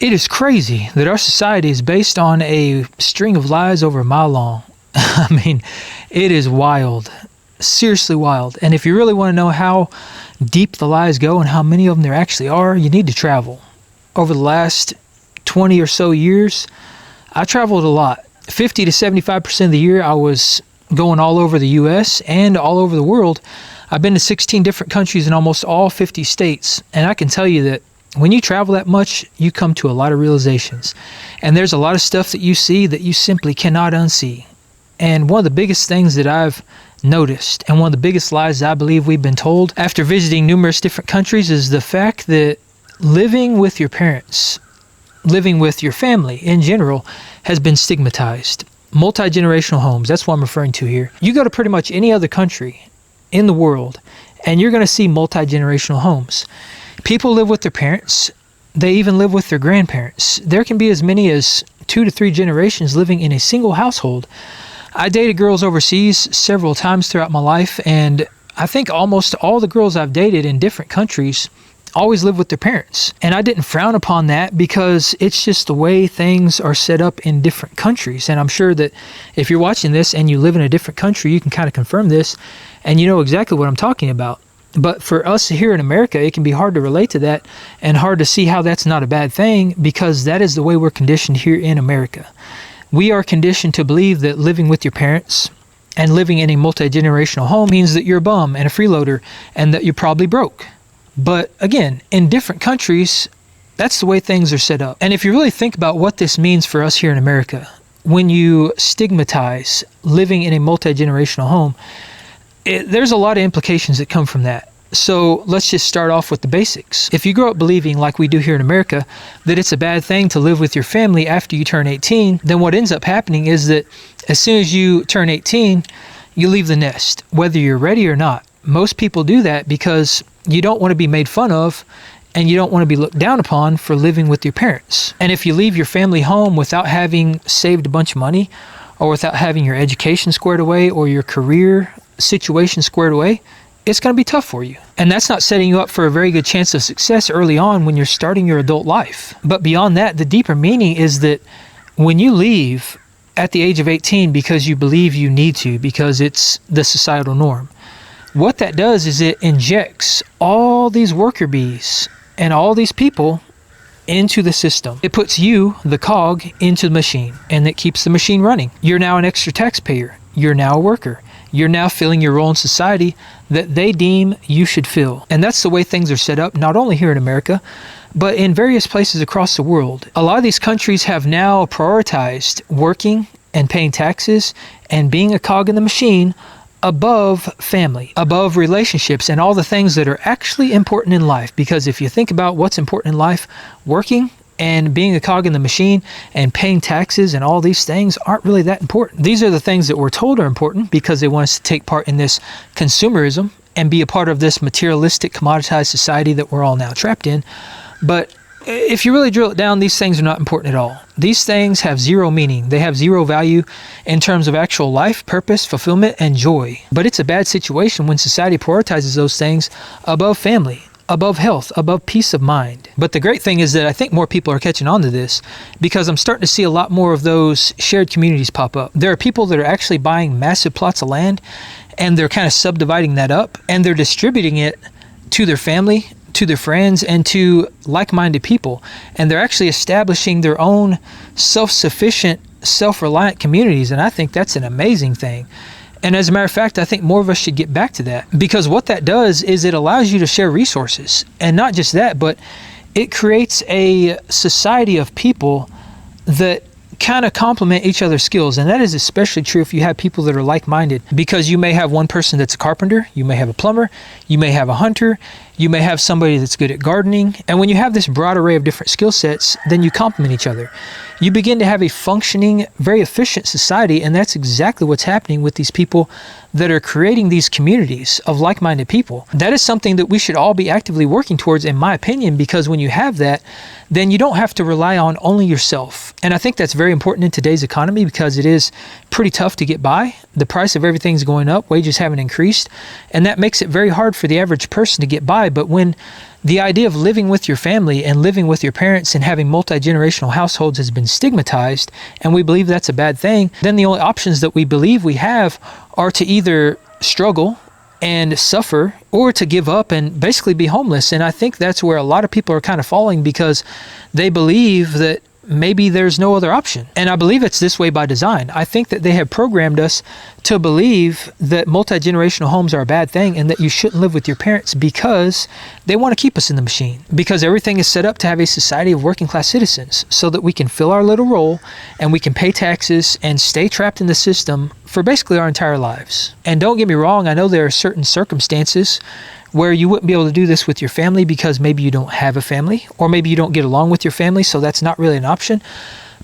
It is crazy that our society is based on a string of lies over a mile long. I mean, it is wild, seriously wild. And if you really want to know how deep the lies go and how many of them there actually are, you need to travel. Over the last 20 or so years, I traveled a lot. 50 to 75% of the year, I was going all over the U.S. and all over the world. I've been to 16 different countries in almost all 50 states. And I can tell you that when you travel that much, you come to a lot of realizations. And there's a lot of stuff that you see that you simply cannot unsee. And one of the biggest things that I've noticed, and one of the biggest lies I believe we've been told after visiting numerous different countries, is the fact that living with your parents, living with your family in general, has been stigmatized. Multi-generational homes, that's what I'm referring to here. You go to pretty much any other country in the world, and you're going to see multi-generational homes. People live with their parents. They even live with their grandparents. There can be as many as 2 to 3 generations living in a single household. I dated girls overseas several times throughout my life, and I think almost all the girls I've dated in different countries always live with their parents. And I didn't frown upon that because it's just the way things are set up in different countries. And I'm sure that if you're watching this and you live in a different country, you can kind of confirm this and you know exactly what I'm talking about. But for us here in America, it can be hard to relate to that and hard to see how that's not a bad thing, because that is the way we're conditioned here in America. We are conditioned to believe that living with your parents and living in a multi-generational home means that you're a bum and a freeloader and that you're probably broke. But again, in different countries, that's the way things are set up. And if you really think about what this means for us here in America, when you stigmatize living in a multi-generational home, there's a lot of implications that come from that. So let's just start off with the basics. If you grow up believing, like we do here in America, that it's a bad thing to live with your family after you turn 18, then what ends up happening is that as soon as you turn 18, you leave the nest, whether you're ready or not. Most people do that because you don't want to be made fun of and you don't want to be looked down upon for living with your parents. And if you leave your family home without having saved a bunch of money, or without having your education squared away or your career situation squared away, it's going to be tough for you. And that's not setting you up for a very good chance of success early on when you're starting your adult life. But beyond that, the deeper meaning is that when you leave at the age of 18 because you believe you need to, because it's the societal norm, what that does is it injects all these worker bees and all these people into the system. It puts you, the cog, into the machine, and it keeps the machine running. You're now an extra taxpayer. You're now a worker. You're now filling your role in society that they deem you should fill. And that's the way things are set up, not only here in America, but in various places across the world. A lot of these countries have now prioritized working and paying taxes and being a cog in the machine above family, above relationships, and all the things that are actually important in life. Because if you think about what's important in life, working and being a cog in the machine and paying taxes and all these things aren't really that important. These are the things that we're told are important because they want us to take part in this consumerism and be a part of this materialistic, commoditized society that we're all now trapped in. But if you really drill it down, these things are not important at all. These things have zero meaning. They have zero value in terms of actual life, purpose, fulfillment, and joy. But it's a bad situation when society prioritizes those things above family, above health, above peace of mind. But the great thing is that I think more people are catching on to this because I'm starting to see a lot more of those shared communities pop up. There are people that are actually buying massive plots of land and they're kind of subdividing that up and they're distributing it to their family, to their friends, and to like-minded people. And they're actually establishing their own self-sufficient, self-reliant communities. And I think that's an amazing thing. And as a matter of fact, I think more of us should get back to that, because what that does is it allows you to share resources. And not just that, but it creates a society of people that kind of complement each other's skills. And that is especially true if you have people that are like-minded, because you may have one person that's a carpenter, you may have a plumber, you may have a hunter, you may have somebody that's good at gardening. And when you have this broad array of different skill sets, then you complement each other. You begin to have a functioning, very efficient society, and that's exactly what's happening with these people that are creating these communities of like-minded people. That is something that we should all be actively working towards, in my opinion, because when you have that, then you don't have to rely on only yourself. And I think that's very important in today's economy because it is pretty tough to get by. The price of everything's going up, wages haven't increased, and that makes it very hard for the average person to get by. But when the idea of living with your family and living with your parents and having multi-generational households has been stigmatized, and we believe that's a bad thing, then the only options that we believe we have are to either struggle and suffer or to give up and basically be homeless. And I think that's where a lot of people are kind of falling because they believe that maybe there's no other option. And I believe it's this way by design. I think that they have programmed us to believe that multi-generational homes are a bad thing and that you shouldn't live with your parents because they want to keep us in the machine. Because everything is set up to have a society of working class citizens so that we can fill our little role and we can pay taxes and stay trapped in the system for basically our entire lives. And don't get me wrong, I know there are certain circumstances where you wouldn't be able to do this with your family because maybe you don't have a family or maybe you don't get along with your family, so that's not really an option.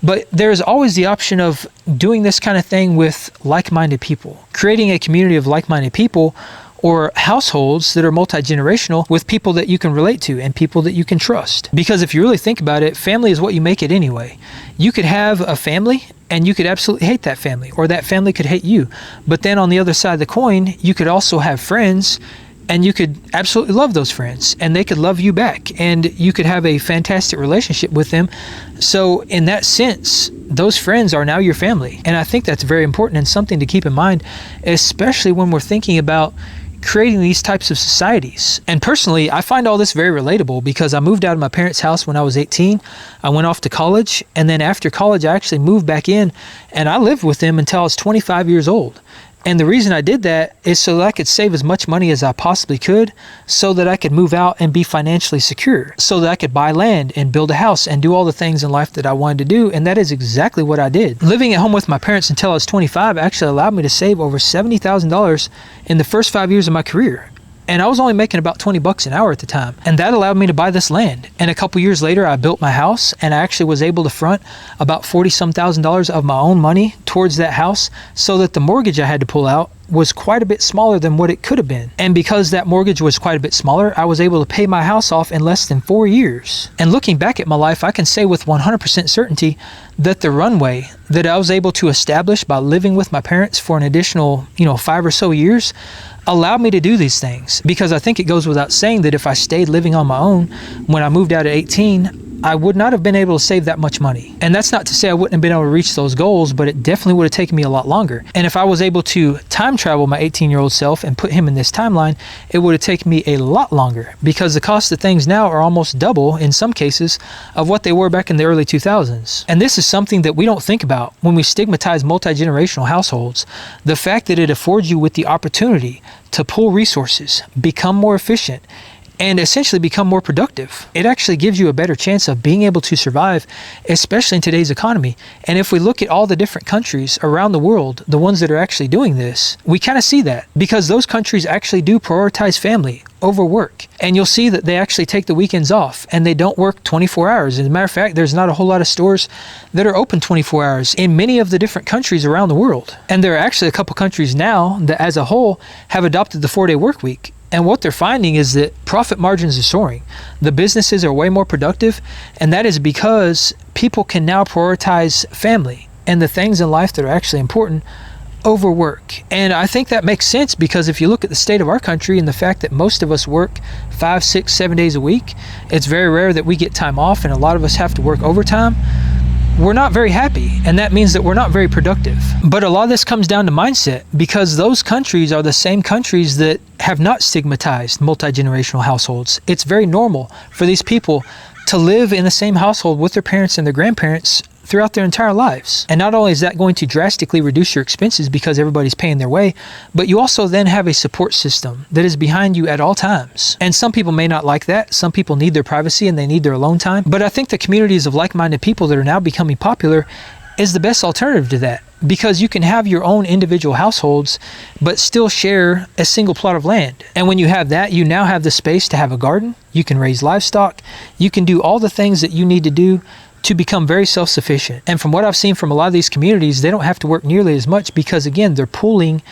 But there's always the option of doing this kind of thing with like-minded people, creating a community of like-minded people or households that are multi-generational with people that you can relate to and people that you can trust. Because if you really think about it, family is what you make it anyway. You could have a family and you could absolutely hate that family, or that family could hate you. But then on the other side of the coin, you could also have friends and you could absolutely love those friends and they could love you back and you could have a fantastic relationship with them. So in that sense, those friends are now your family. And I think that's very important and something to keep in mind, especially when we're thinking about creating these types of societies. And personally, I find all this very relatable because I moved out of my parents' house when I was 18. I went off to college, and then after college, I actually moved back in and I lived with them until I was 25 years old. And the reason I did that is so that I could save as much money as I possibly could so that I could move out and be financially secure, so that I could buy land and build a house and do all the things in life that I wanted to do. And that is exactly what I did. Living at home with my parents until I was 25 actually allowed me to save over $70,000 in the first 5 years of my career. And I was only making about $20 an hour at the time. And that allowed me to buy this land. And a couple years later, I built my house and I actually was able to front about $40-some thousand of my own money towards that house so that the mortgage I had to pull out was quite a bit smaller than what it could have been. And because that mortgage was quite a bit smaller, I was able to pay my house off in less than 4 years. And looking back at my life, I can say with 100% certainty that the runway that I was able to establish by living with my parents for an additional, 5 or so years allowed me to do these things. Because I think it goes without saying that if I stayed living on my own when I moved out at 18, I would not have been able to save that much money. And that's not to say I wouldn't have been able to reach those goals, but it definitely would have taken me a lot longer. And if I was able to time travel my 18-year-old self and put him in this timeline, it would have taken me a lot longer because the cost of things now are almost double in some cases of what they were back in the early 2000s. And this is something that we don't think about when we stigmatize multi-generational households. The fact that it affords you with the opportunity to pool resources, become more efficient, and essentially become more productive. It actually gives you a better chance of being able to survive, especially in today's economy. And if we look at all the different countries around the world, the ones that are actually doing this, we kind of see that because those countries actually do prioritize family over work. And you'll see that they actually take the weekends off and they don't work 24 hours. As a matter of fact, there's not a whole lot of stores that are open 24 hours in many of the different countries around the world. And there are actually a couple countries now that as a whole have adopted the 4-day work week. And what they're finding is that profit margins are soaring. The businesses are way more productive, and that is because people can now prioritize family and the things in life that are actually important over work. And I think that makes sense because if you look at the state of our country and the fact that most of us work 5, 6, 7 days a week, it's very rare that we get time off, and a lot of us have to work overtime. We're not very happy, and that means that we're not very productive. But a lot of this comes down to mindset because those countries are the same countries that have not stigmatized multi-generational households. It's very normal for these people to live in the same household with their parents and their grandparents throughout their entire lives. And not only is that going to drastically reduce your expenses because everybody's paying their way, but you also then have a support system that is behind you at all times. And some people may not like that. Some people need their privacy and they need their alone time. But I think the communities of like-minded people that are now becoming popular is the best alternative to that, because you can have your own individual households but still share a single plot of land. And when you have that, you now have the space to have a garden, you can raise livestock, you can do all the things that you need to do to become very self-sufficient. And from what I've seen from a lot of these communities, they don't have to work nearly as much because, again, they're pooling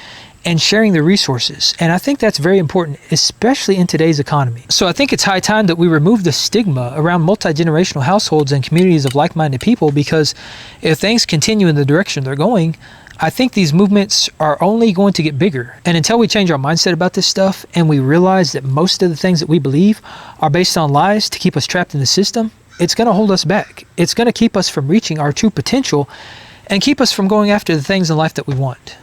and sharing the resources. And I think that's very important, especially in today's economy. So I think it's high time that we remove the stigma around multi-generational households and communities of like-minded people, because if things continue in the direction they're going, I think these movements are only going to get bigger. And until we change our mindset about this stuff and we realize that most of the things that we believe are based on lies to keep us trapped in the system, it's going to hold us back. It's going to keep us from reaching our true potential and keep us from going after the things in life that we want.